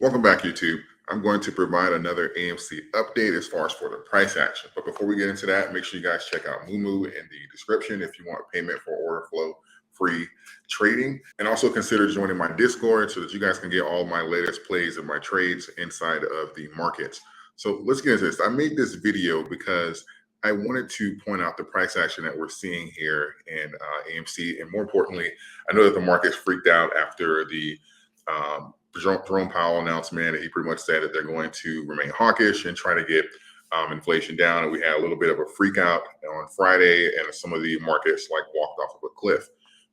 Welcome back, YouTube. I'm going to provide another AMC update as far as for the price action. But before we get into that, make sure you guys check out Moomoo in the description if you want payment for order flow free trading. And also consider joining my Discord so that you guys can get all my latest plays and my trades inside of the markets. So let's get into this. I made this video because I wanted to point out the price action that we're seeing here in AMC. And more importantly, I know that the market's freaked out after the Jerome Powell announcement, and he pretty much said that they're going to remain hawkish and try to get inflation down. And we had a little bit of a freak out on Friday, and some of the markets like walked off of a cliff.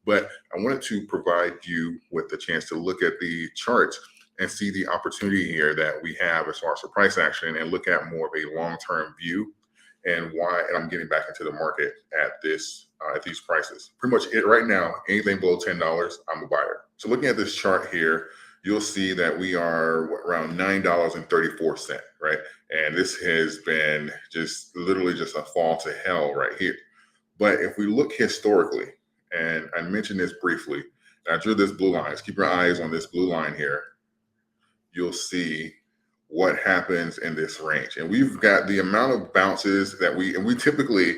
But I wanted to provide you with the chance to look at the charts and see the opportunity here that we have as far as the price action, and look at more of a long-term view and why. And I'm getting back into the market at this at these prices. Pretty much it right now. Anything below $10, I'm a buyer. So looking at this chart here, you'll see that we are around $9.34, right? And this has been just literally just a fall to hell right here. But if we look historically, and I mentioned this briefly, and I drew this blue line. Keep your eyes on this blue line here. You'll see what happens in this range. And we've got the amount of bounces that we typically,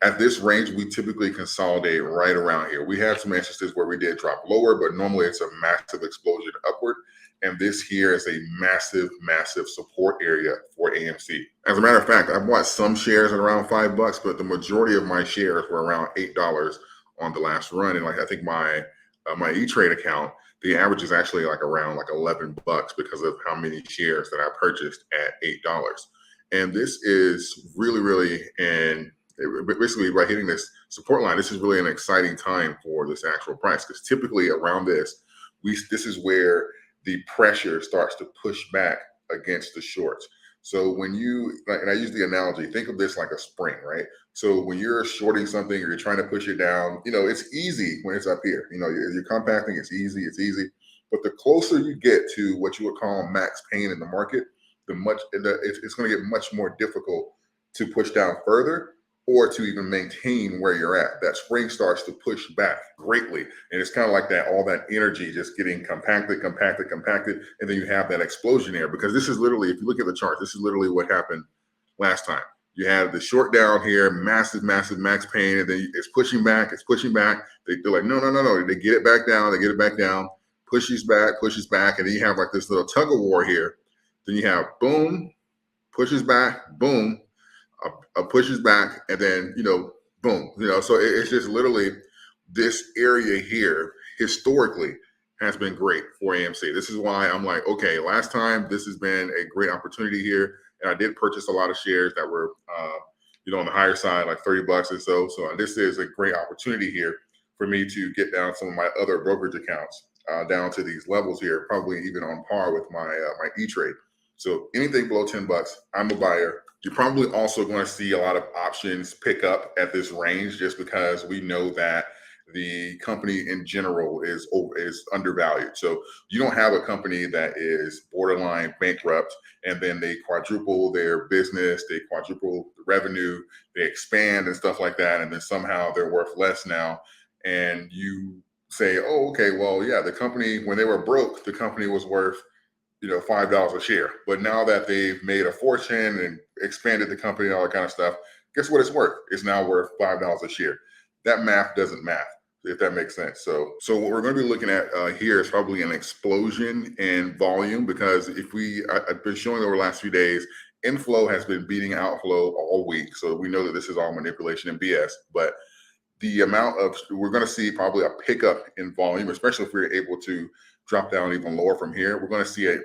at this range, we typically consolidate right around here. We have some instances where we did drop lower, but normally it's a massive explosion upward. And this here is a massive, massive support area for AMC. As a matter of fact, I bought some shares at around $5, but the majority of my shares were around $8 on the last run. And like, I think my E-Trade account, the average is actually like around like $11 because of how many shares that I purchased at $8. And this is really, really, and basically by hitting this support line, this is really an exciting time for this actual price, because typically around this is where the pressure starts to push back against the shorts. So when you, and I use the analogy, think of this like a spring, right? So when you're shorting something or you're trying to push it down, it's easy when it's up here. You're compacting, it's easy. But the closer you get to what you would call max pain in the market, it's going to get much more difficult to push down further, or to even maintain where you're at. That spring starts to push back greatly. And it's kind of like that, all that energy just getting compacted. And then you have that explosion there, because this is literally, if you look at the chart, this is literally what happened last time. You have the short down here, massive max pain, and then it's pushing back. They're like, no. They get it back down, pushes back. And then you have like this little tug of war here. Then you have boom, pushes back, boom, pushes back, and then, boom, so it's just literally this area here historically has been great for AMC. This is why I'm like, okay, last time this has been a great opportunity here. And I did purchase a lot of shares that were, on the higher side, like $30 or so. So this is a great opportunity here for me to get down some of my other brokerage accounts down to these levels here, probably even on par with my E-Trade. So anything below $10, I'm a buyer. You're probably also going to see a lot of options pick up at this range, just because we know that the company in general is undervalued. So you don't have a company that is borderline bankrupt and then they quadruple their business, they quadruple the revenue, they expand and stuff like that, and then somehow they're worth less now. And you say, oh, okay, well, yeah, the company, when they were broke, the company was worth $5 a share. But now that they've made a fortune and expanded the company, all that kind of stuff, guess what it's worth? It's now worth $5 a share. That math doesn't math, if that makes sense. So what we're going to be looking at here is probably an explosion in volume, because I've been showing over the last few days, inflow has been beating outflow all week. So we know that this is all manipulation and BS, but we're going to see probably a pickup in volume, especially if we're able to drop down even lower from here. We're going to see a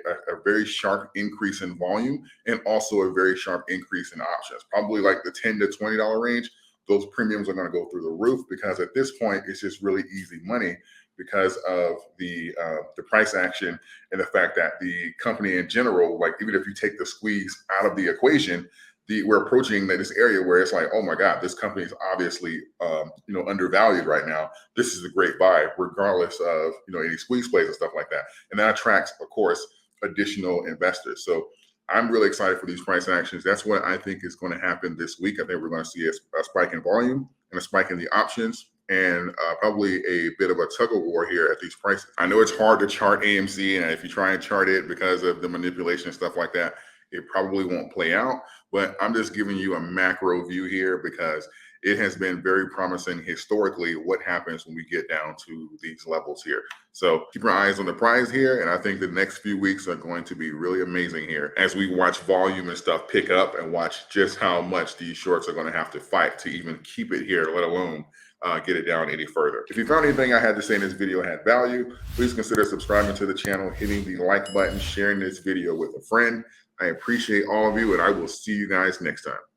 very sharp increase in volume, and also a very sharp increase in options, probably like the $10 to $20 range. Those premiums are going to go through the roof, because at this point, it's just really easy money because of the price action and the fact that the company in general, like even if you take the squeeze out of the equation, we're approaching this area where it's like, oh my God, this company is obviously undervalued right now. This is a great buy, regardless of any squeeze plays and stuff like that. And that attracts, of course, additional investors. So I'm really excited for these price actions. That's what I think is going to happen this week. I think we're going to see a spike in volume and a spike in the options, and probably a bit of a tug of war here at these prices. I know it's hard to chart AMC, and if you try and chart it because of the manipulation and stuff like that, it probably won't play out. But I'm just giving you a macro view here because it has been very promising historically what happens when we get down to these levels here. So keep your eyes on the prize here, and I think the next few weeks are going to be really amazing here as we watch volume and stuff pick up and watch just how much these shorts are going to have to fight to even keep it here, let alone get it down any further. If you found anything I had to say in this video had value, please consider subscribing to the channel, hitting the like button, sharing this video with a friend. I appreciate all of you, and I will see you guys next time.